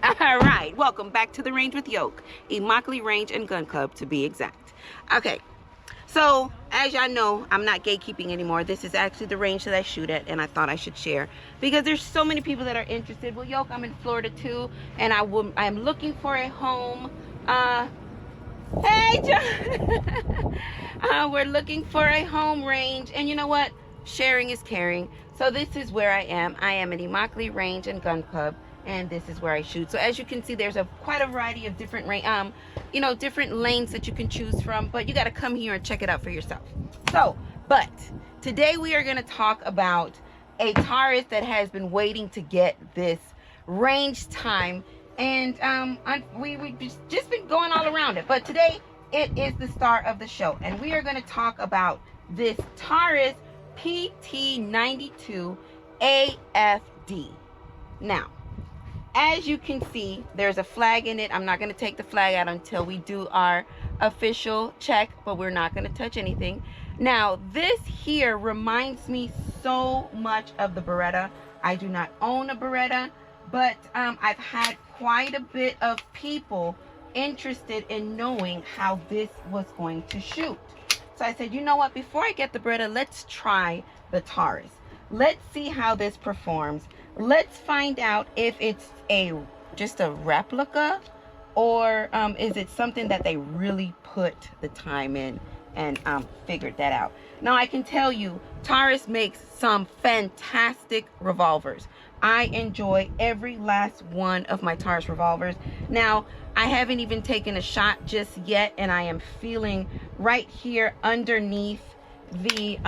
All right, welcome back to the Range with Yoke, Immokalee Range and Gun Club to be exact. Okay, so as y'all know, I'm not gatekeeping anymore. This is actually the range that I shoot at, and I thought I should share because there's so many people that are interested. Well, Yoke, I'm in Florida too, and I'm looking for a home. Hey, John. We're looking for a home range, and you know what? Sharing is caring. So this is where I am. I am at Immokalee Range and Gun Club, and this is where I shoot. So as you can see, there's quite a variety of different different lanes that you can choose from, but you got to come here and check it out for yourself. So, but today we are going to talk about a TAURUS that has been waiting to get this range time, and we've just been going all around it, but today it is the star of the show, and we are going to talk about this TAURUS PT92 AFD. Now, as you can see, there's a flag in it. I'm not going to take the flag out until we do our official check, but we're not going to touch anything. Now, this here reminds me so much of the Beretta. I do not own a Beretta, but I've had quite a bit of people interested in knowing how this was going to shoot. So I said, you know what, before I get the Beretta, let's try the TAURUS. Let's see how this performs. Let's find out if it's just a replica, or is it something that they really put the time in and figured that out. Now, I can tell you, TAURUS makes some fantastic revolvers. I enjoy every last one of my TAURUS revolvers. Now, I haven't even taken a shot just yet, and I am feeling right here underneath the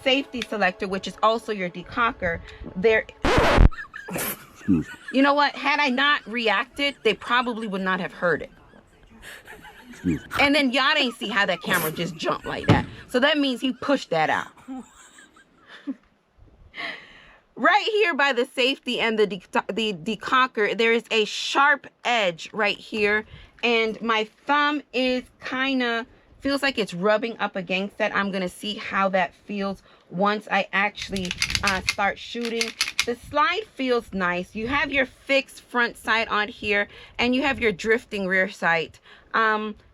safety selector, which is also your decocker, there. You know what? Had I not reacted, they probably would not have heard it. And then y'all didn't see how that camera just jumped like that. So that means he pushed that out. Right here by the safety and the decocker, there is a sharp edge right here. And my thumb is kind of, feels like it's rubbing up against that. I'm going to see how that feels once I actually start shooting. The slide feels nice. You have your fixed front sight on here, and you have your drifting rear sight.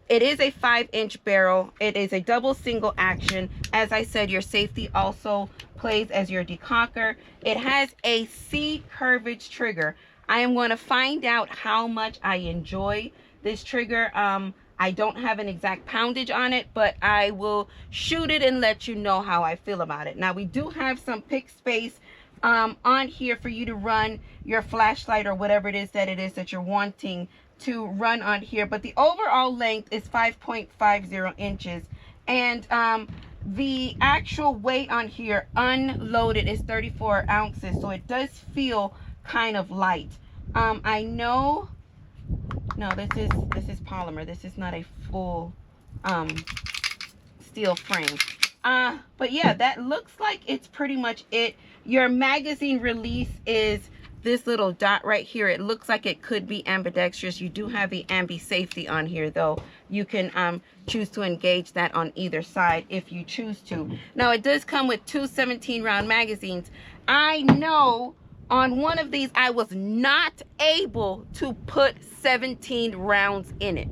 It is a 5-inch barrel. It is a double single action. As I said, your safety also plays as your decocker. It has a C curvage trigger. I am going to find out how much I enjoy this trigger. I don't have an exact poundage on it, but I will shoot it and let you know how I feel about it. Now, we do have some pick space on here for you to run your flashlight or whatever it is that you're wanting to run on here, but the overall length is 5.50 inches, and the actual weight on here unloaded is 34 ounces, so it does feel kind of light. I know, no, this is polymer. This is not a full steel frame. But yeah, that looks like it's pretty much it. Your magazine release is this little dot right here. It looks like it could be ambidextrous. You do have the ambi safety on here, though. You can choose to engage that on either side if you choose to. Now, it does come with two 17-round magazines. I know on one of these I was not able to put 17 rounds in it.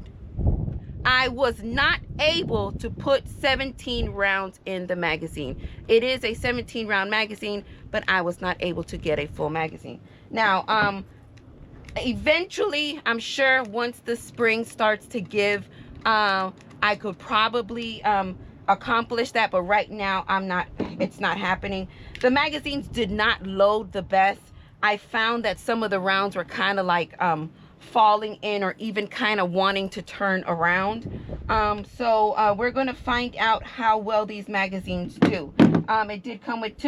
I was not able to put 17 rounds in the magazine. It is a 17-round magazine, but I was not able to get a full magazine. Now, eventually, I'm sure once the spring starts to give, I could probably accomplish that, but right now it's not happening. The magazines did not load the best. I found that some of the rounds were kind of like falling in, or even kind of wanting to turn around. So we're going to find out how well these magazines do. It did come with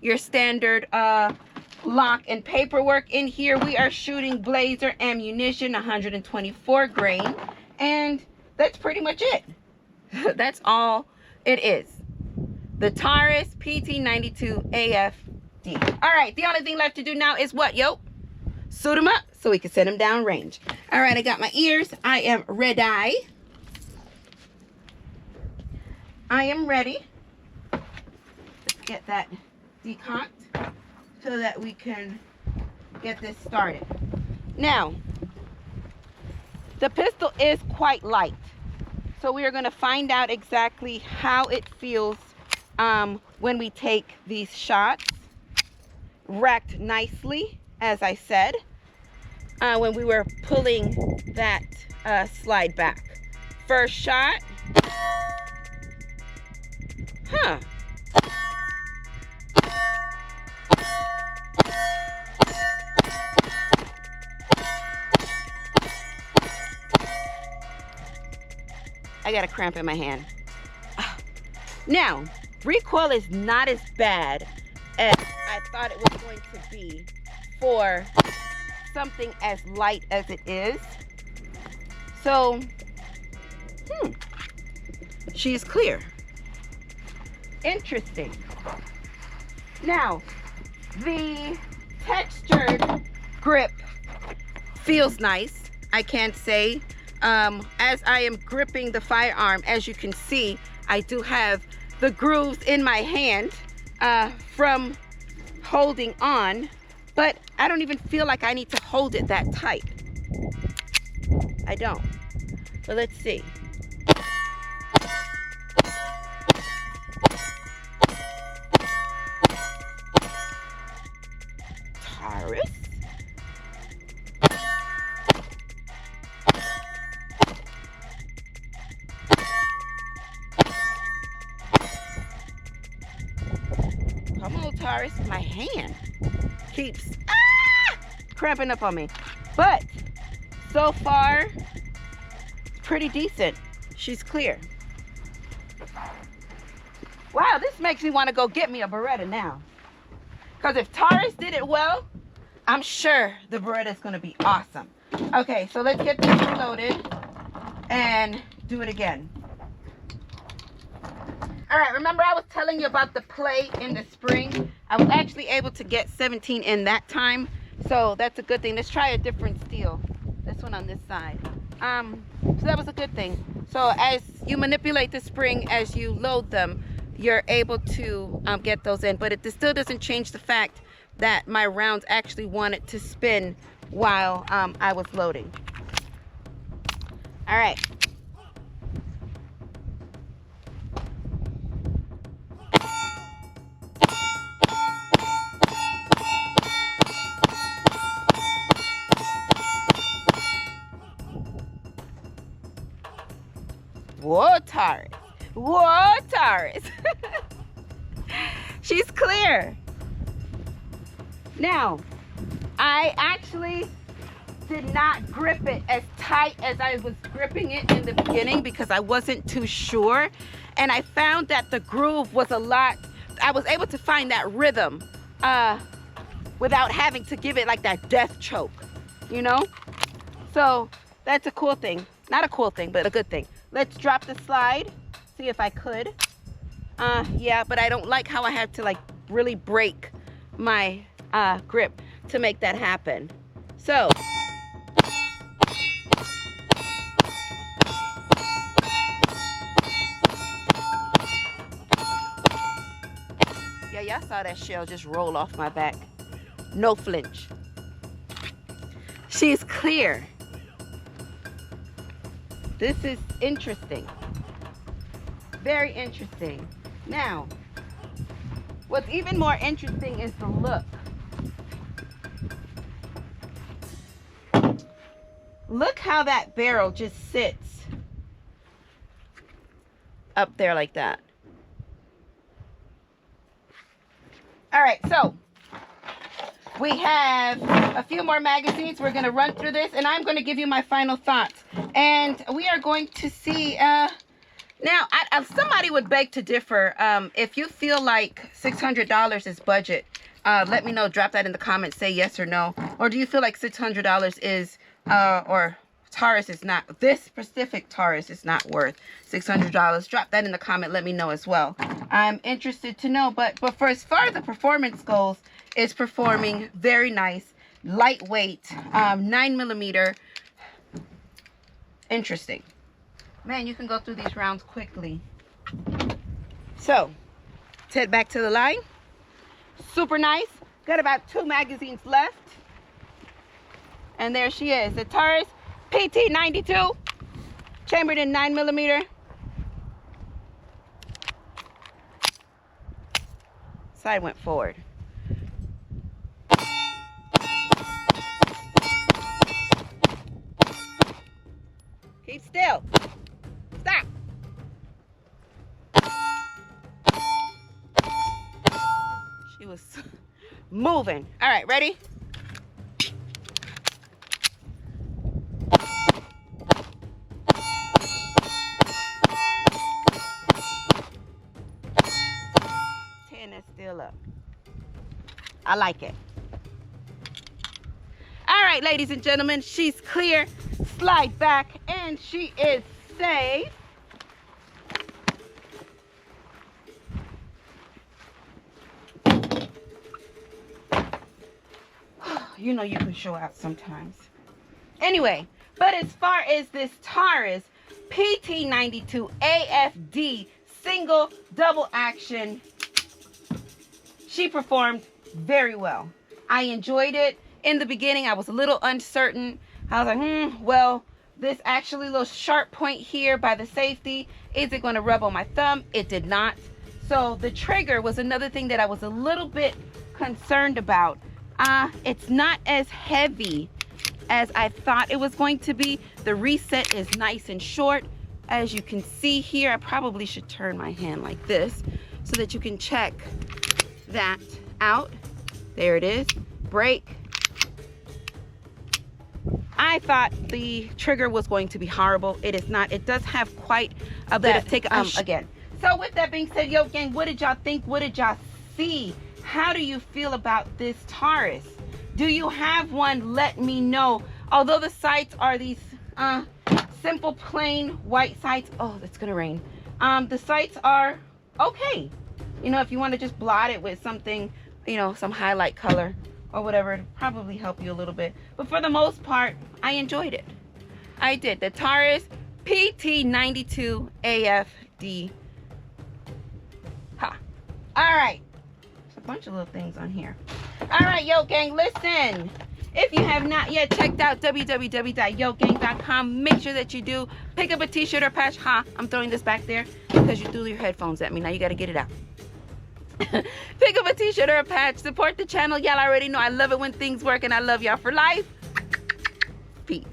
your standard lock and paperwork in here. We are shooting Blazer ammunition, 124 grain, and that's pretty much it. That's all it is. The TAURUS PT92 AFD. All right, the only thing left to do now is what, yo? Suit them up so we can set them down range. All right, I got my ears. I am ready. I am ready. Let's get that decocked so that we can get this started. Now, the pistol is quite light, so we are going to find out exactly how it feels when we take these shots. Racked nicely, as I said, when we were pulling that slide back. First shot. Huh. I got a cramp in my hand. Now, recoil is not as bad as I thought it was going to be for something as light as it is. So, she's clear. Interesting. Now, the textured grip feels nice, I can't say. As I am gripping the firearm, as you can see, I do have the grooves in my hand from holding on, but I don't even feel like I need to hold it that tight. I don't. But let's see. TAURUS. Come on, TAURUS. My hand keeps cramping up on me. But so far, pretty decent. She's clear. Wow, this makes me want to go get me a Beretta now. Because if TAURUS did it well, I'm sure the Beretta is going to be awesome. Okay, so let's get this reloaded and do it again. All right, remember I was telling you about the play in the spring? I was actually able to get 17 in that time, so that's a good thing. Let's try a different steel. This one on this side. So that was a good thing. So as you manipulate the spring, as you load them, you're able to get those in. But it still doesn't change the fact that my rounds actually wanted to spin while I was loading. All right. Whoa, TAURUS. Whoa, TAURUS. She's clear. Now, I actually did not grip it as tight as I was gripping it in the beginning because I wasn't too sure. And I found that the groove was a lot, I was able to find that rhythm without having to give it like that death choke, you know? So that's a cool thing. Not a cool thing, but a good thing. Let's drop the slide, see if I could. Yeah, but I don't like how I had to like really break my grip to make that happen. So, yeah, y'all saw that shell just roll off my back. No flinch. She's clear. This is interesting. Very interesting. Now, what's even more interesting is the look. Look how that barrel just sits up there like that. All right, so we have a few more magazines. We're gonna run through this and I'm gonna give you my final thoughts. And we are going to see, now somebody would beg to differ. If you feel like $600 is budget, let me know, drop that in the comments, say yes or no. Or do you feel like $600 is, or TAURUS is not, this specific TAURUS is not worth $600? Drop that in the comment, let me know as well. I'm interested to know, but for as far as the performance goes, it's performing very nice, lightweight, 9mm. Interesting. Man, you can go through these rounds quickly. So, let's head back to the line. Super nice. Got about 2 magazines left. And there she is, the TAURUS PT92, chambered in 9mm. Side went forward. Keep still. Stop. She was moving. All right, ready? Tearing that still up. I like it. All right, ladies and gentlemen, she's clear. Slide back, and she is safe. You know you can show out sometimes. Anyway, but as far as this TAURUS PT92 AFD single double action, she performed very well. I enjoyed it. In the beginning, I was a little uncertain. I was like, well, this actually little sharp point here by the safety, is it going to rub on my thumb? It did not. So the trigger was another thing that I was a little bit concerned about. It's not as heavy as I thought it was going to be. The reset is nice and short. As you can see here, I probably should turn my hand like this so that you can check that out. There it is. Break. I thought the trigger was going to be horrible. It is not. It does have quite a bit of take again. So with that being said, yo gang, what did y'all think? What did y'all see? How do you feel about this TAURUS? Do you have one? Let me know. Although the sights are these simple plain white sights. Oh, it's gonna rain. The sights are okay. You know, if you want to just blot it with something, you know, some highlight color or whatever, it'll probably help you a little bit. But for the most part, I enjoyed it. I did. The TAURUS PT92 AFD. Ha. All right. There's a bunch of little things on here. All right, yo gang, listen. If you have not yet checked out www.yogang.com, make sure that you do. Pick up a t-shirt or patch. Ha, I'm throwing this back there because you threw your headphones at me. Now you got to get it out. Pick up a t-shirt or a patch. Support the channel. Y'all already know I love it when things work, and I love y'all for life. Peace.